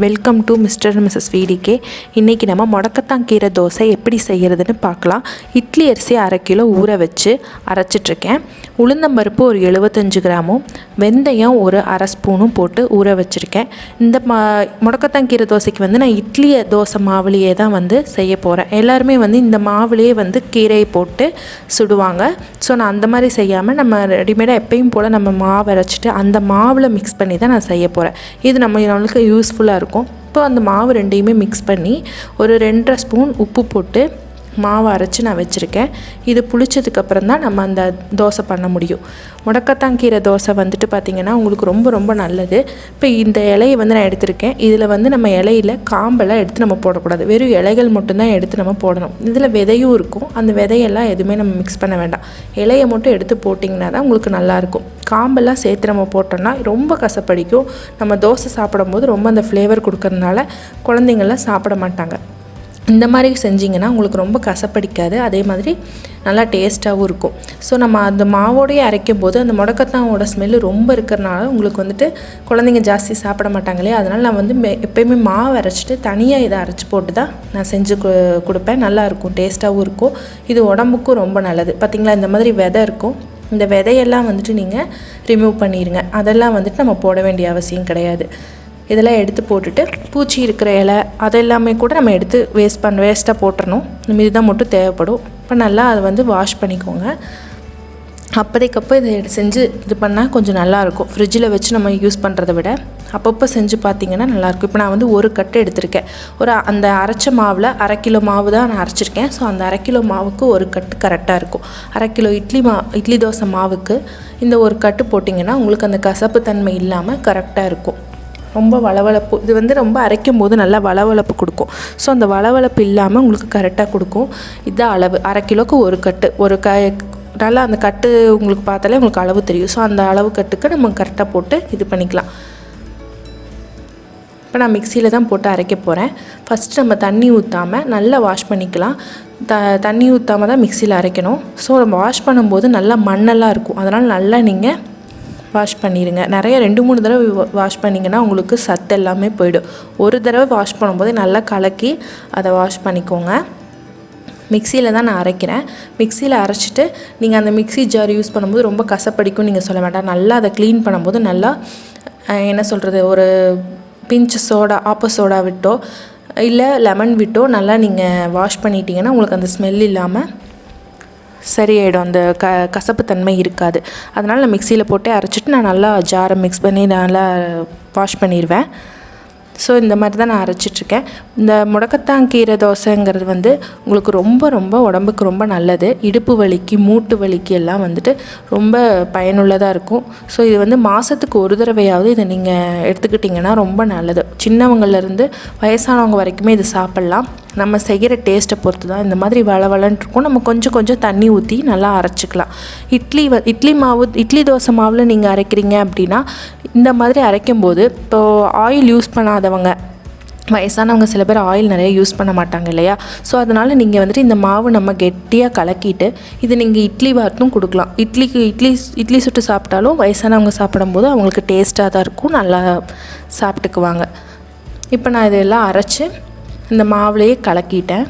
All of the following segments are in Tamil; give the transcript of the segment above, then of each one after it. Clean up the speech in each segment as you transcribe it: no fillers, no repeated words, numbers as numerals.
Welcome to mister and missus VDK. இன்றைக்கி நம்ம முடக்கத்தான் கீரை தோசை எப்படி செய்கிறதுன்னு பார்க்கலாம். இட்லி அரிசி 1/2 கிலோ ஊற வச்சு அரைச்சிட்ருக்கேன். உளுந்தம்பருப்பு ஒரு 75 கிராமும், வெந்தயம் ஒரு 1/2 ஸ்பூனும் போட்டு ஊற வச்சுருக்கேன். இந்த முடக்கத்தான் கீரை தோசைக்கு வந்து நான் இட்லி தோசை மாவுலேயே தான் செய்ய போகிறேன். எல்லாருமே இந்த மாவுலேயே கீரையை போட்டு சுடுவாங்க. ஸோ நான் அந்த மாதிரி செய்யாமல் நம்ம ரெடிமேடாக எப்பயும் போல் நம்ம மாவு அரைச்சிட்டு அந்த மாவில் மிக்ஸ் பண்ணி தான் நான் செய்ய போகிறேன். இது நம்மளுக்கு யூஸ்ஃபுல்லாக இருக்கும். இப்போ அந்த மாவு ரெண்டையுமே மிக்ஸ் பண்ணி ஒரு 2.5 ஸ்பூன் உப்பு போட்டு மாவை அரைச்சி நான் வச்சுருக்கேன். இது புளிச்சதுக்கப்புறம் தான் நம்ம அந்த தோசை பண்ண முடியும். முடக்கத்தான் கீரை தோசை பார்த்திங்கன்னா உங்களுக்கு ரொம்ப ரொம்ப நல்லது. இப்போ இந்த இலையை நான் எடுத்திருக்கேன். இதில் நம்ம இலையில் காம்பெல்லாம் எடுத்து நம்ம போடக்கூடாது. வெறும் இலைகள் மட்டும்தான் எடுத்து நம்ம போடணும். இதில் விதையும் இருக்கும். அந்த விதையெல்லாம் எதுவுமே நம்ம மிக்ஸ் பண்ண வேண்டாம். இலையை மட்டும் எடுத்து போட்டிங்கன்னா தான் உங்களுக்கு நல்லாயிருக்கும். காம்பெல்லாம் சேர்த்து நம்ம போட்டோம்னா ரொம்ப கசப்படிக்கும். நம்ம தோசை சாப்பிடும்போது ரொம்ப அந்த ஃப்ளேவர் கொடுக்கறதுனால குழந்தைங்கள்லாம் சாப்பிட மாட்டாங்க. இந்த மாதிரி செஞ்சிங்கன்னா உங்களுக்கு ரொம்ப கசப்படிக்காது. அதே மாதிரி நல்லா டேஸ்ட்டாகவும் இருக்கும். ஸோ நம்ம அந்த மாவோடையே அரைக்கும் போது அந்த முடக்கத்தானோட ஸ்மெல்லு ரொம்ப இருக்கிறனால உங்களுக்கு குழந்தைங்க ஜாஸ்தி சாப்பிட மாட்டாங்களே. அதனால் நான் எப்போயுமே மாவு அரைச்சிட்டு தனியாக இதை அரைச்சி போட்டு தான் நான் செஞ்சு கொடுப்பேன். நல்லாயிருக்கும், டேஸ்ட்டாகவும் இருக்கும். இது உடம்புக்கும் ரொம்ப நல்லது. பார்த்திங்களா, இந்த மாதிரி விதை இருக்கும். இந்த விதையெல்லாம் நீங்கள் ரிமூவ் பண்ணிடுங்க. அதெல்லாம் நம்ம போட வேண்டிய அவசியம் கிடையாது. இதெல்லாம் எடுத்து போட்டுட்டு பூச்சி இருக்கிற இலை அதெல்லாமே கூட நம்ம எடுத்து வேஸ்ட்டாக போட்டுறணும். இந்த இதுதான் மட்டும் தேவைப்படும். இப்போ நல்லா அதை வாஷ் பண்ணிக்கோங்க. அப்போதைக்கப்போ இதை செஞ்சு இது பண்ணால் கொஞ்சம் நல்லாயிருக்கும். ஃப்ரிட்ஜில் வச்சு நம்ம யூஸ் பண்ணுறத விட அப்பப்போ செஞ்சு பார்த்திங்கன்னா நல்லாயிருக்கும். இப்போ நான் 1 கட்டு எடுத்திருக்கேன். அந்த அரைச்ச மாவில் 1/2 கிலோ மாவு தான் நான் அரைச்சிருக்கேன். ஸோ அந்த 1/2 கிலோ மாவுக்கு 1 கட்டு கரெக்டாக இருக்கும். 1/2 கிலோ இட்லி தோசை மாவுக்கு இந்த 1 கட்டு போட்டிங்கன்னா உங்களுக்கு அந்த கசப்பு தன்மை இல்லாமல் கரெக்டாக இருக்கும். ரொம்ப வளவளப்பு, இது ரொம்ப அரைக்கும் போது நல்லா வளவளப்பு கொடுக்கும். ஸோ அந்த வளவளப்பு இல்லாமல் உங்களுக்கு கரெக்டாக கொடுக்கும். இதுதான் அளவு. 1/2 கிலோவுக்கு 1 கட்டு நல்லா அந்த கட்டு உங்களுக்கு பார்த்தாலே உங்களுக்கு அளவு தெரியும். ஸோ அந்த அளவு கட்டுக்கு நம்ம கரெக்டாக போட்டு இது பண்ணிக்கலாம். இப்போ நான் மிக்சியில் தான் போட்டு அரைக்க போகிறேன். ஃபஸ்ட்டு நம்ம தண்ணி ஊற்றாமல் நல்லா வாஷ் பண்ணிக்கலாம். தண்ணி ஊற்றாமல் தான் மிக்சியில் அரைக்கணும். ஸோ நம்ம வாஷ் பண்ணும்போது நல்லா மண்ணெல்லாம் இருக்கும். அதனால் நல்லா நீங்கள் வாஷ் பண்ணிடுங்க. நிறைய 2-3 தடவை வாஷ் பண்ணிங்கன்னா உங்களுக்கு சத்து எல்லாமே போயிடும். ஒரு தடவை வாஷ் பண்ணும்போது நல்லா கலக்கி அதை வாஷ் பண்ணிக்கோங்க. மிக்சியில் தான் நான் அரைக்கிறேன். மிக்சியில் அரைச்சிட்டு நீங்கள் அந்த மிக்ஸி ஜார் யூஸ் பண்ணும்போது ரொம்ப கசப்படிக்கும் நீங்கள் சொல்ல வேண்டாம். நல்லா அதை க்ளீன் பண்ணும்போது நல்லா என்ன சொல்கிறது, ஒரு பிஞ்சு ஆப்ப சோடா விட்டோ இல்லை லெமன் விட்டோ நல்லா நீங்கள் வாஷ் பண்ணிட்டீங்கன்னா உங்களுக்கு அந்த ஸ்மெல் இல்லாமல் சரியாயிடும். அந்த கசப்பு தன்மை இருக்காது. அதனால் நான் மிக்சியில் போட்டு அரைச்சிட்டு நான் நல்லா ஜாரை மிக்ஸ் பண்ணி நல்லா வாஷ் பண்ணிடுவேன். ஸோ இந்த மாதிரி தான் நான் அரைச்சிட்ருக்கேன். இந்த முடக்கத்தான் கீரை தோசைங்கிறது உங்களுக்கு ரொம்ப ரொம்ப உடம்புக்கு ரொம்ப நல்லது. இடுப்பு வலிக்கு, மூட்டு வலிக்கு எல்லாம் ரொம்ப பயனுள்ளதாக இருக்கும். ஸோ இது மாதத்துக்கு ஒரு தடவையாவது இதை நீங்கள் எடுத்துக்கிட்டிங்கன்னா ரொம்ப நல்லது. சின்னவங்கள்லேருந்து வயசானவங்க வரைக்குமே இது சாப்பிட்லாம். நம்ம செய்கிற டேஸ்ட்டை பொறுத்து தான். இந்த மாதிரி வளவலன்னு இருக்கும். நம்ம கொஞ்சம் கொஞ்சம் தண்ணி ஊற்றி நல்லா அரைச்சிக்கலாம். இட்லி தோசை மாவில் நீங்கள் அரைக்கிறீங்க அப்படின்னா இந்த மாதிரி அரைக்கும்போது இப்போது ஆயில் யூஸ் பண்ணாதவங்க, வயசானவங்க சில பேர் ஆயில் நிறைய யூஸ் பண்ண மாட்டாங்க இல்லையா. ஸோ அதனால் நீங்கள் இந்த மாவு நம்ம கெட்டியாக கலக்கிட்டு இது நீங்கள் இட்லி வார்த்தும் கொடுக்கலாம். இட்லி சுட்டு சாப்பிட்டாலும் வயசானவங்க சாப்பிடும்போது அவங்களுக்கு டேஸ்ட்டாக தான் இருக்கும், நல்லா சாப்பிட்டுக்குவாங்க. இப்போ நான் இதெல்லாம் அரைச்சி இந்த மாவுலேயே கலக்கிட்டேன்.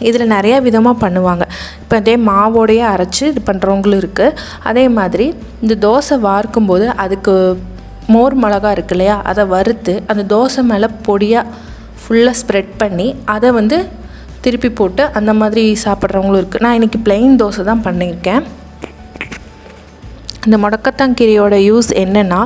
இதில் நிறையா விதமாக பண்ணுவாங்க. இப்போ அதே மாவோடையே அரைச்சி இது பண்ணுறவங்களும் இருக்குது. அதே மாதிரி இந்த தோசை வார்க்கும்போது அதுக்கு மோர் மிளகா இருக்கு இல்லையா, அதை வறுத்து அந்த தோசை மேலே பொடியாக ஃபுல்லாக ஸ்ப்ரெட் பண்ணி அதை திருப்பி போட்டு அந்த மாதிரி சாப்பிட்றவங்களும் இருக்குது. நான் இன்றைக்கி ப்ளெயின் தோசை தான் பண்ணியிருக்கேன். இந்த முடக்கத்தான் கீரையோட யூஸ் என்னென்னா,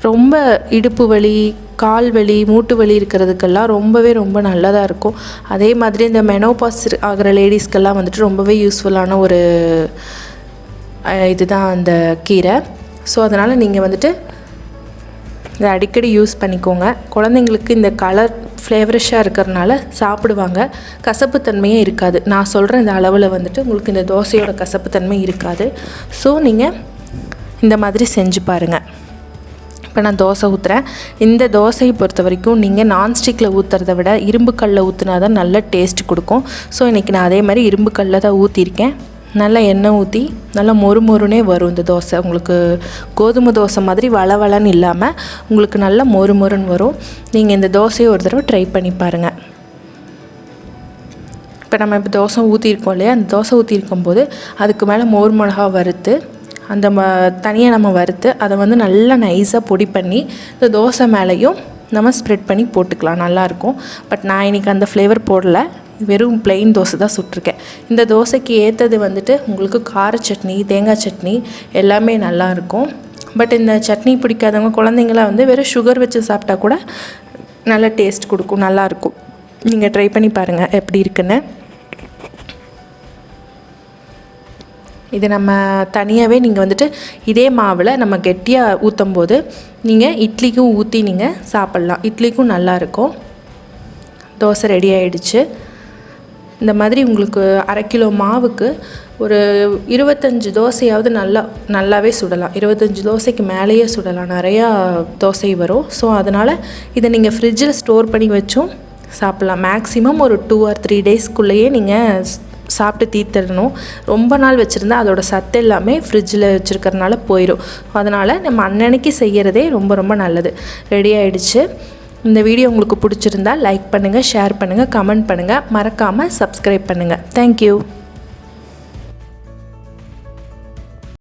ரொம்ப இடுப்பு வலி, கால் வலி, மூட்டு வலி இருக்கிறதுக்கெல்லாம் ரொம்பவே ரொம்ப நல்லதாக இருக்கும். அதே மாதிரி இந்த மெனோபாஸ் ஆகிற லேடிஸ்க்கெல்லாம் ரொம்பவே யூஸ்ஃபுல்லான ஒரு இதுதான் அந்த கீரை. ஸோ அதனால் நீங்கள் இதை அடிக்கடி யூஸ் பண்ணிக்கோங்க. குழந்தைங்களுக்கு இந்த கலர் ஃப்ளேவரிஷாக இருக்கிறதுனால சாப்பிடுவாங்க. கசப்புத்தன்மையே இருக்காது. நான் சொல்கிற இந்த அளவில் உங்களுக்கு இந்த தோசையோட கசப்புத்தன்மை இருக்காது. ஸோ நீங்கள் இந்த மாதிரி செஞ்சு பாருங்கள். இப்போ நான் தோசை ஊற்றுறேன். இந்த தோசையை பொறுத்த வரைக்கும் நீங்கள் நான்ஸ்டிக்கில் ஊற்றுறத விட இரும்பு கல்லில் ஊற்றினா தான் நல்ல டேஸ்ட் கொடுக்கும். ஸோ இன்றைக்கி நான் அதே மாதிரி இரும்பு கல்லில் தான் ஊற்றிருக்கேன். நல்லா எண்ணெய் ஊற்றி நல்லா மொறுமொறுனே வரும் இந்த தோசை. உங்களுக்கு கோதுமை தோசை மாதிரி வளவளன்னு இல்லாமல் உங்களுக்கு நல்லா மொறுமொறுன்னு வரும். நீங்கள் இந்த தோசையை ஒரு தடவை ட்ரை பண்ணி பாருங்கள். இப்போ நம்ம இப்போ தோசை ஊற்றிருக்கோம் இல்லையா, அந்த தோசை ஊற்றிருக்கும்போது அதுக்கு மேலே மோர் மிளகா வறுத்து அந்த தனியாக நம்ம வறுத்து அதை வந்து நல்லா நைஸாக பொடி பண்ணி இந்த தோசை மேலேயும் நம்ம ஸ்ப்ரெட் பண்ணி போட்டுக்கலாம், நல்லாயிருக்கும். பட் நான் இன்றைக்கி அந்த ஃப்ளேவர் போடலை, வெறும் ப்ளெயின் தோசை தான் சுட்டிருக்கேன். இந்த தோசைக்கு ஏற்றது வந்துட்டு உங்களுக்கு கார சட்னி, தேங்காய் சட்னி எல்லாமே நல்லாயிருக்கும். பட் இந்த சட்னி பிடிக்காதவங்க குழந்தைங்களாம் வந்து வெறும் சுகர் வச்சு சாப்பிட்டா கூட நல்ல டேஸ்ட் கொடுக்கும், நல்லாயிருக்கும். நீங்கள் ட்ரை பண்ணி பாருங்கள் எப்படி இருக்குன்னு. இது நம்ம தனியாகவே நீங்கள் வந்துட்டு இதே மாவில் நம்ம கெட்டியாக ஊற்றும் போது நீங்கள் இட்லிக்கும் ஊற்றி நீங்கள் சாப்பிட்லாம், இட்லிக்கும் நல்லாயிருக்கும். தோசை ரெடி ஆகிடுச்சு. இந்த மாதிரி உங்களுக்கு 1/2 கிலோ மாவுக்கு ஒரு 25 தோசையாவது நல்லாவே சுடலாம். 25 தோசைக்கு மேலேயே சுடலாம், நிறையா தோசை வரும். ஸோ அதனால் இதை நீங்கள் ஃப்ரிட்ஜில் ஸ்டோர் பண்ணி வச்சும் சாப்பிட்லாம். மேக்ஸிமம் ஒரு 2 or 3 டேஸ்க்குள்ளேயே நீங்கள் சாப்பிட்டு தீர்த்திடணும். ரொம்ப நாள் வச்சுருந்தா அதோட சத்து எல்லாமே ஃப்ரிட்ஜில் வச்சுருக்கறனால போயிடும். அதனால் நம்ம அன்னன்னைக்கு செய்கிறதே ரொம்ப ரொம்ப நல்லது. ரெடி ஆகிடுச்சு. இந்த வீடியோ உங்களுக்கு பிடிச்சிருந்தா லைக் பண்ணுங்கள், ஷேர் பண்ணுங்கள், கமெண்ட் பண்ணுங்கள், மறக்காமல் சப்ஸ்கிரைப் பண்ணுங்கள். தேங்க்யூ.